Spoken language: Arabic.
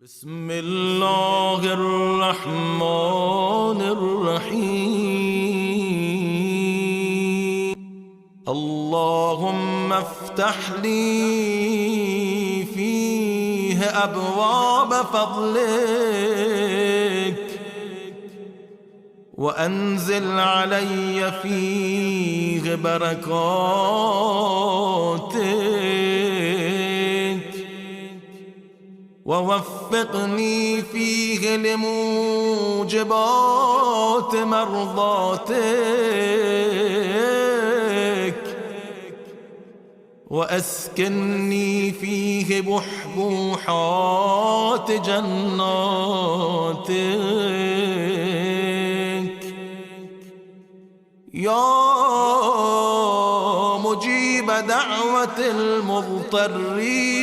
بسم الله الرحمن الرحيم. اللهم افتح لي فيه أبواب فضلك وأنزل علي فيه بركاتك ووفقني فيه لموجبات مرضاتك وأسكنني فيه بحبوحات جناتك يا مجيب دعوة المضطرين